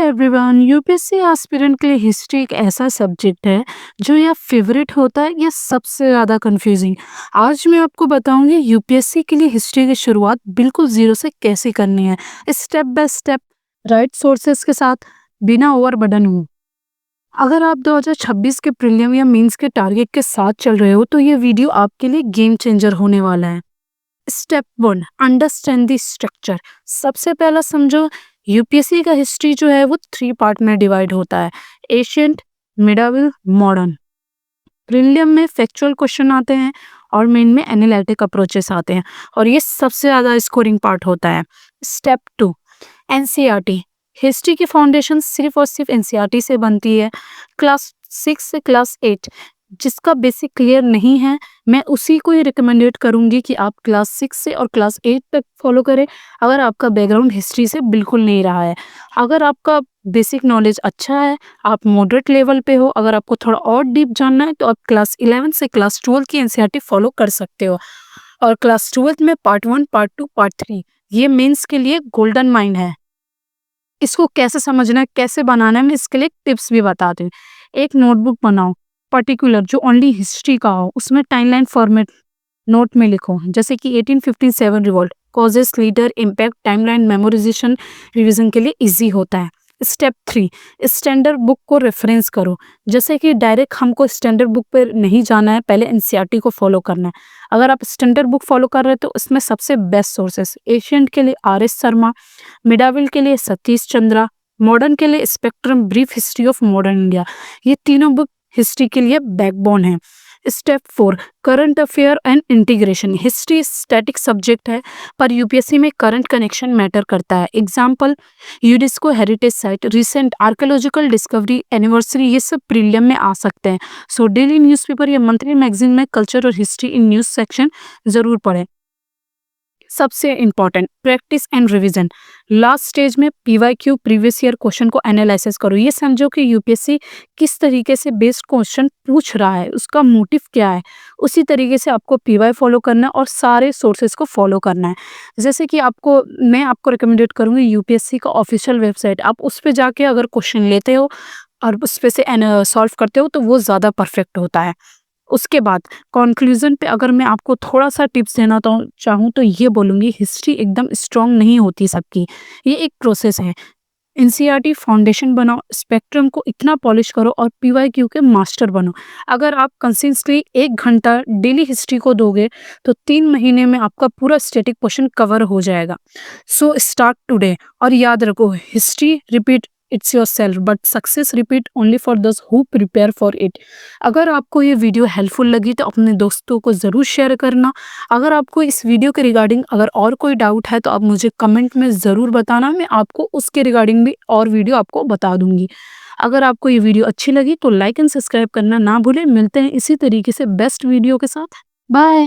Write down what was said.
Everyone, UPSC aspirant के लिए history एक ऐसा सब्जेक्ट है जो या फेवरेट होता है या सबसे ज़्यादा कंफ्यूजिंग। आज मैं आपको बताऊंगी यूपीएससी के लिए हिस्ट्री की शुरुआत बिल्कुल जीरो से कैसे करनी है, step by step, right sources के साथ, बिना ओवरबर्डन हो। अगर आप 2026 के प्रीलियम या मेंस के टारगेट के साथ चल रहे हो तो ये वीडियो आपके लिए गेम चेंजर होने वाला है। Step 1, understand the structure. सबसे पहला समझो, यूपीएससी का हिस्ट्री जो है वो 3 पार्ट में डिवाइड होता है, एशियंट, मिडावल, मॉडर्न। प्रीलियम में फैक्चुअल क्वेश्चन आते हैं और मेन में एनालिटिक अप्रोचेस आते हैं और ये सबसे ज़्यादा स्कोरिंग पार्ट होता है। Step 2, NCERT. हिस्ट्री की फाउंडेशन सिर्फ और सिर्फ एनसीईआरटी से बनती है। क्लास 6 से क्लास 8 जिसका बेसिक क्लियर नहीं है, मैं उसी को ही रिकमेंडेड करूंगी कि आप क्लास 6 से और क्लास 8 तक फॉलो करें अगर आपका बैकग्राउंड हिस्ट्री से बिल्कुल नहीं रहा है। अगर आपका बेसिक नॉलेज अच्छा है, आप मॉडरेट लेवल पे हो, अगर आपको थोड़ा और डीप जानना है तो आप क्लास 11 से क्लास 12 की एनसीईआरटी फॉलो कर सकते हो। और क्लास 12 में पार्ट 1, पार्ट 2, पार्ट 3 ये मेंस के लिए गोल्डन माइंड है। इसको कैसे समझना है, कैसे बनाना है, मैं इसके लिए टिप्स भी बताती हूँ। एक नोटबुक बनाओ पर्टिकुलर जो ओनली हिस्ट्री का हो, उसमें टाइमलाइन फॉर्मेट नोट में लिखो, जैसे कि 1857 revolt, causes, leader, impact, timeline memorisation revision के लिए इजी होता है। स्टेप 3, स्टैंडर्ड बुक को रेफरेंस करो। जैसे कि डायरेक्ट हमको स्टैंडर्ड बुक पर नहीं जाना है, पहले एनसीईआरटी को फॉलो करना है। अगर आप स्टैंडर्ड बुक फॉलो कर रहे हैं तो इसमें सबसे बेस्ट सोर्सेस, एशियंट के लिए आर.एस. शर्मा, मिडाविल के लिए सतीश चंद्रा, मॉडर्न के लिए spectrum brief history of modern India, ये तीनों बुक हिस्ट्री के लिए बैकबोन है। Step 4, current affair and integration. History static subject है पर यूपीएससी में करंट कनेक्शन मैटर करता है। Example, UNESCO heritage site, recent archaeological discovery, anniversary, ये सब प्रीलियम में आ सकते हैं। सो डेली न्यूज़पेपर या मंथली मैगजीन में कल्चर और हिस्ट्री इन न्यूज़ सेक्शन जरूर पढ़ें। सबसे important, practice and revision. Last stage में पीवाईक्यू प्रीवियस ईयर क्वेश्चन को एनालिसिस करो। ये समझो कि यूपीएससी किस तरीके से बेस्ड क्वेश्चन पूछ रहा है, उसका मोटिव क्या है, उसी तरीके से आपको पीवाई फॉलो करना है और सारे सोर्सेज को फॉलो करना है। जैसे कि मैं आपको रिकमेंडेड करूंगी यूपीएससी का ऑफिशियल वेबसाइट, आप उस पर जाके अगर क्वेश्चन लेते हो और उस पे से सॉल्व करते हो तो वो ज़्यादा परफेक्ट होता है। उसके बाद कंक्लूजन पे अगर मैं आपको थोड़ा सा टिप्स देना तो चाहूँ तो ये बोलूँगी, हिस्ट्री एकदम स्ट्रांग नहीं होती सबकी, ये एक प्रोसेस है। एनसीईआरटी फाउंडेशन बनाओ, स्पेक्ट्रम को इतना पॉलिश करो और पीवाईक्यू के मास्टर बनो। अगर आप कंसिस्टेंटली 1 घंटा डेली हिस्ट्री को दोगे तो 3 महीने में आपका पूरा स्टैटिक क्वेश्चन कवर हो जाएगा। सो स्टार्ट टुडे और याद रखो, history repeat it's your self but success repeat only for those who prepare for it. अगर आपको ये वीडियो हेल्पफुल लगी तो अपने दोस्तों को ज़रूर शेयर करना। अगर आपको इस वीडियो के रिगार्डिंग अगर और कोई डाउट है तो आप मुझे कमेंट में ज़रूर बताना, मैं आपको उसके रिगार्डिंग भी और वीडियो आपको बता दूंगी। अगर आपको ये वीडियो अच्छी लगी तो लाइक एंड सब्सक्राइब करना ना भूलें। मिलते हैं इसी तरीके से बेस्ट वीडियो के साथ। बाय।